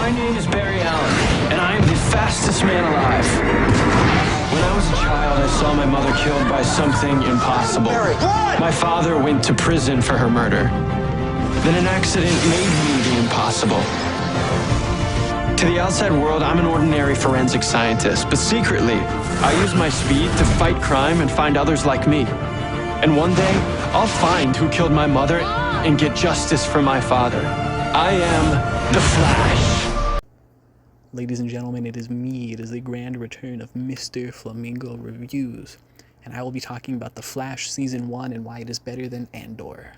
My name is Barry Allen, and I am the fastest man alive. When I was a child, I saw my mother killed by something impossible. Barry, run! My father went to prison for her murder. Then an accident made me the impossible. To the outside world, I'm an ordinary forensic scientist, but secretly, I use my speed to fight crime and find others like me. And one day, I'll find who killed my mother and get justice for my father. I am the Flash. Ladies and gentlemen, it is me. It is the grand return of Mr.Flamingo Reviews, and I will be talking about The Flash Season 1 and why it is better than Andor.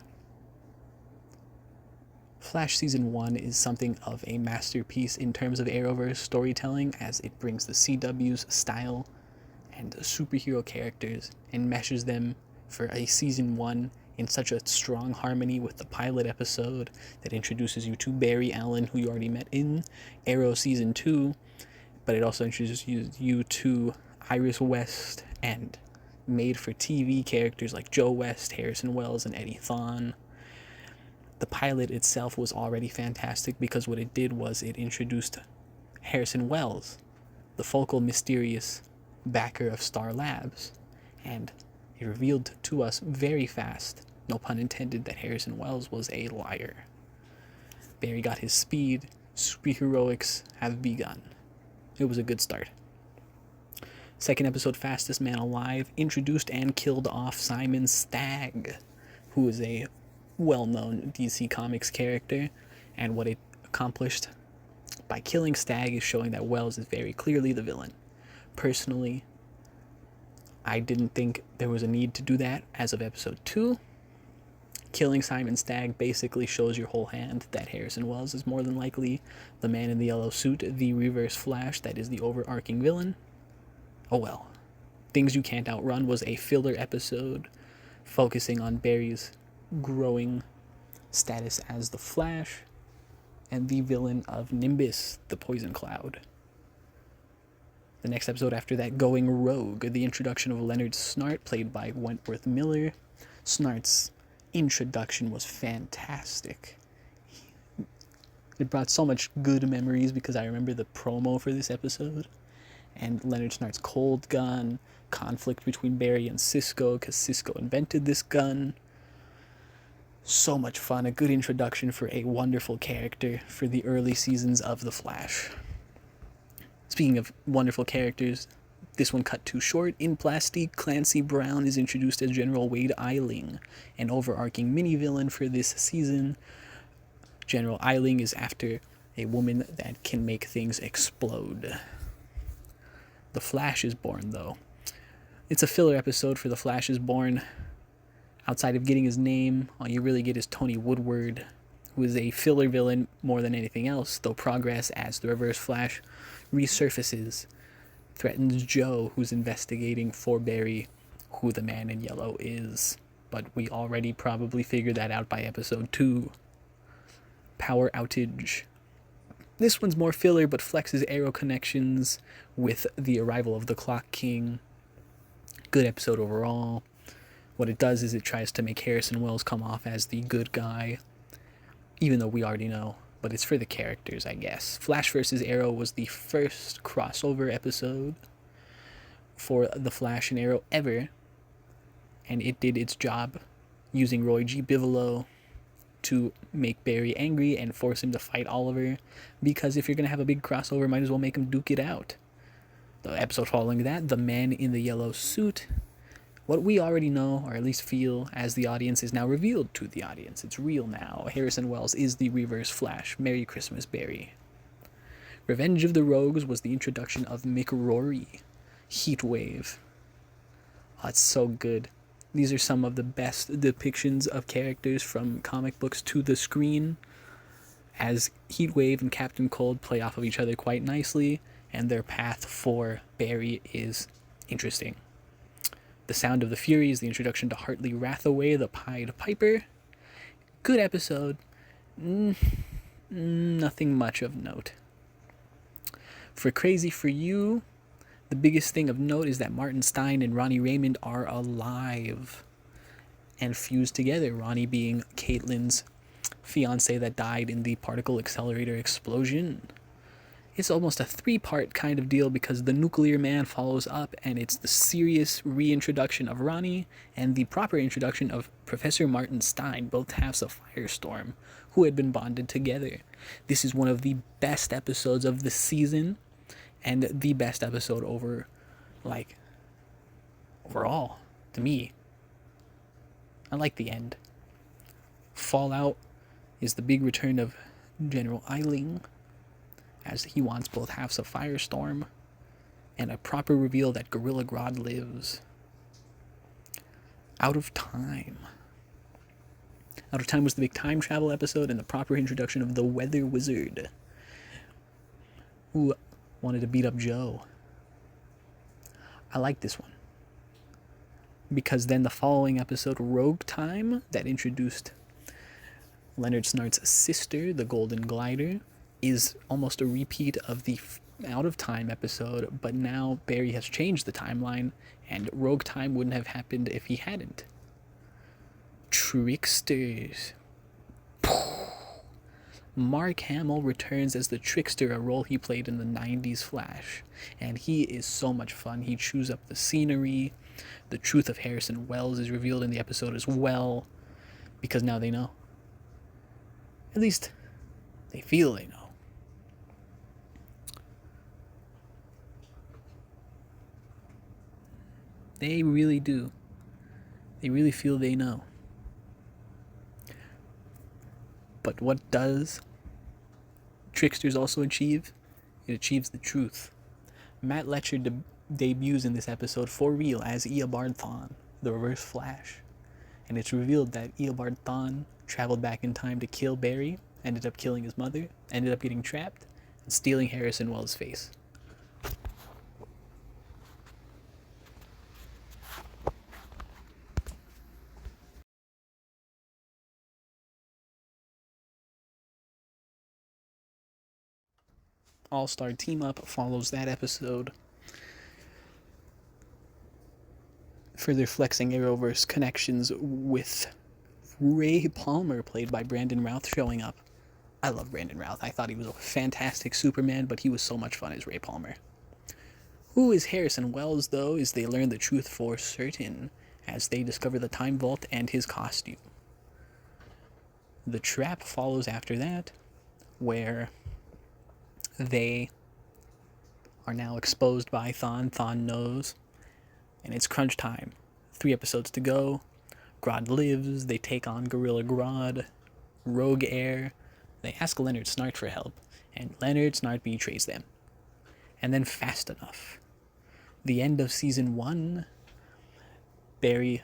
Flash Season 1 is something of a masterpiece in terms of Arrowverse storytelling, as it brings the CW's style and superhero characters and meshes them for a Season 1 in such a strong harmony with the pilot episode that introduces you to Barry Allen, who you already met in Arrow Season 2, but it also introduces you to Iris West and made-for-TV characters like Joe West, Harrison Wells, and Eddie Thawne. The pilot itself was already fantastic because what it did was it introduced Harrison Wells, the focal mysterious backer of Star Labs, and it revealed to us very fast, no pun intended, that Harrison Wells was a liar. Barry got his speed, superheroics have begun. It was a good start. Second episode, Fastest Man Alive, introduced and killed off Simon Stagg, who is a well-known DC Comics character, and what it accomplished by killing Stagg is showing that Wells is very clearly the villain. Personally, I didn't think there was a need to do that as of episode 2. Killing Simon Stagg basically shows your whole hand that Harrison Wells is more than likely the man in the yellow suit, the Reverse Flash that is the overarching villain. Oh well. Things You Can't Outrun was a filler episode focusing on Barry's growing status as the Flash and the villain of Nimbus, the Poison Cloud. The next episode after that, Going Rogue, the introduction of Leonard Snart, played by Wentworth Miller. Snart's introduction was fantastic. It brought so much good memories because I remember the promo for this episode and Leonard Snart's cold gun, conflict between Barry and Cisco because Cisco invented this gun. So much fun, a good introduction for a wonderful character for the early seasons of The Flash. Speaking of wonderful characters, this one cut too short. In Plastique, Clancy Brown is introduced as General Wade Eiling, an overarching mini-villain for this season. General Eiling is after a woman that can make things explode. The Flash is Born, though. It's a filler episode for The Flash is Born. Outside of getting his name, all you really get is Tony Woodward, who is a filler villain more than anything else, though Progress as the Reverse Flash resurfaces, threatens Joe, who's investigating for Barry who the Man in Yellow is. But we already probably figured that out by episode 2. Power Outage. This one's more filler, but flexes Arrow connections with the arrival of the Clock King. Good episode overall. What it does is it tries to make Harrison Wells come off as the good guy, even though we already know, but it's for the characters, I guess. Flash vs. Arrow was the first crossover episode for The Flash and Arrow ever, and it did its job using Roy G. Bigelow to make Barry angry and force him to fight Oliver, because if you're going to have a big crossover, might as well make him duke it out. The episode following that, The Man in the Yellow Suit. What we already know, or at least feel as the audience, is now revealed to the audience. It's real now. Harrison Wells is the Reverse Flash. Merry Christmas, Barry. Revenge of the Rogues was the introduction of Mick Rory. Heatwave. Oh, it's so good. These are some of the best depictions of characters from comic books to the screen, as Heatwave and Captain Cold play off of each other quite nicely, and their path for Barry is interesting. The Sound of the Fury is the introduction to Hartley Rathaway, the Pied Piper. Good episode. Nothing much of note. For Crazy For You, the biggest thing of note is that Martin Stein and Ronnie Raymond are alive and fused together. Ronnie being Caitlin's fiance that died in the particle accelerator explosion. It's almost a three-part kind of deal because the nuclear man follows up, and it's the serious reintroduction of Ronnie and the proper introduction of Professor Martin Stein, both halves of Firestorm, who had been bonded together. This is one of the best episodes of the season, and the best episode overall, to me. I like the end. Fallout is the big return of General Eiling, as he wants both halves of Firestorm, and a proper reveal that Gorilla Grodd lives. Out of Time. Out of Time was the big time travel episode and the proper introduction of the Weather Wizard, who wanted to beat up Joe. I like this one, because then the following episode, Rogue Time, that introduced Leonard Snart's sister, the Golden Glider, is almost a repeat of the Out of Time episode, but now Barry has changed the timeline, and Rogue Time wouldn't have happened if he hadn't. Tricksters. Mark Hamill returns as the Trickster, a role he played in the 90s Flash, and he is so much fun. He chews up the scenery. The truth of Harrison Wells is revealed in the episode as well, because now they know. At least, they feel they know. They really do. They really feel they know. But what does Tricksters also achieve? It achieves the truth. Matt Letcher debuts in this episode for real as Eobard Thawne, the Reverse Flash. And it's revealed that Eobard Thawne traveled back in time to kill Barry, ended up killing his mother, ended up getting trapped, and stealing Harrison Wells' face. All-Star Team Up follows that episode, further flexing Arrowverse connections with Ray Palmer, played by Brandon Routh, showing up. I love Brandon Routh. I thought he was a fantastic Superman, but he was so much fun as Ray Palmer. Who is Harrison Wells, though, is they learn the truth for certain as they discover the Time Vault and his costume. The Trap follows after that, where they are now exposed by Thawne. Thawne knows, and it's crunch time. 3 episodes to go. Grodd lives. They take on Gorilla Grodd, Rogue Air. They ask Leonard Snart for help, and Leonard Snart betrays them. And then Fast Enough. The end of season 1. Barry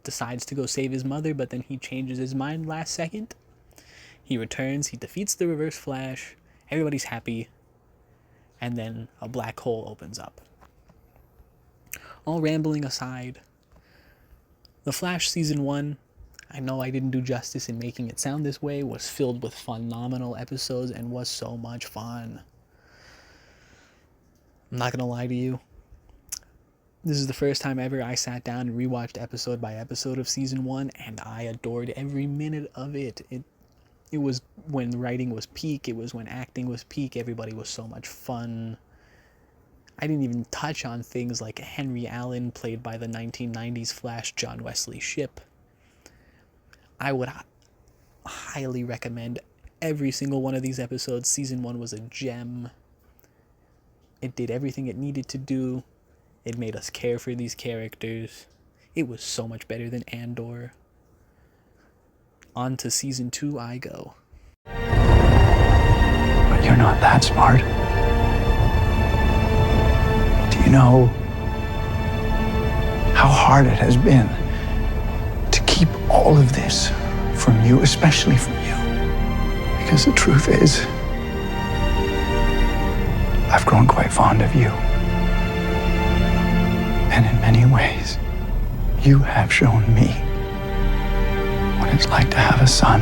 decides to go save his mother, but then he changes his mind last second. He returns. He defeats the Reverse Flash. Everybody's happy, and then a black hole opens up. All rambling aside, The Flash Season 1, I know I didn't do justice in making it sound this way, was filled with phenomenal episodes and was so much fun. I'm not going to lie to you. This is the first time ever I sat down and rewatched episode by episode of Season 1, and I adored every minute of it. It was when writing was peak, it was when acting was peak, everybody was so much fun. I didn't even touch on things like Henry Allen, played by the 1990s Flash John Wesley Shipp. I would highly recommend every single one of these episodes. Season 1 was a gem. It did everything it needed to do. It made us care for these characters. It was so much better than Andor. On to season 2 I go. But you're not that smart. Do you know how hard it has been to keep all of this from you, especially from you? Because the truth is, I've grown quite fond of you. And in many ways, you have shown me what it's like to have a son.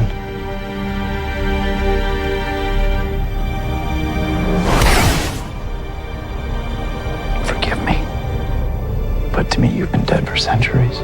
Forgive me, but to me you've been dead for centuries.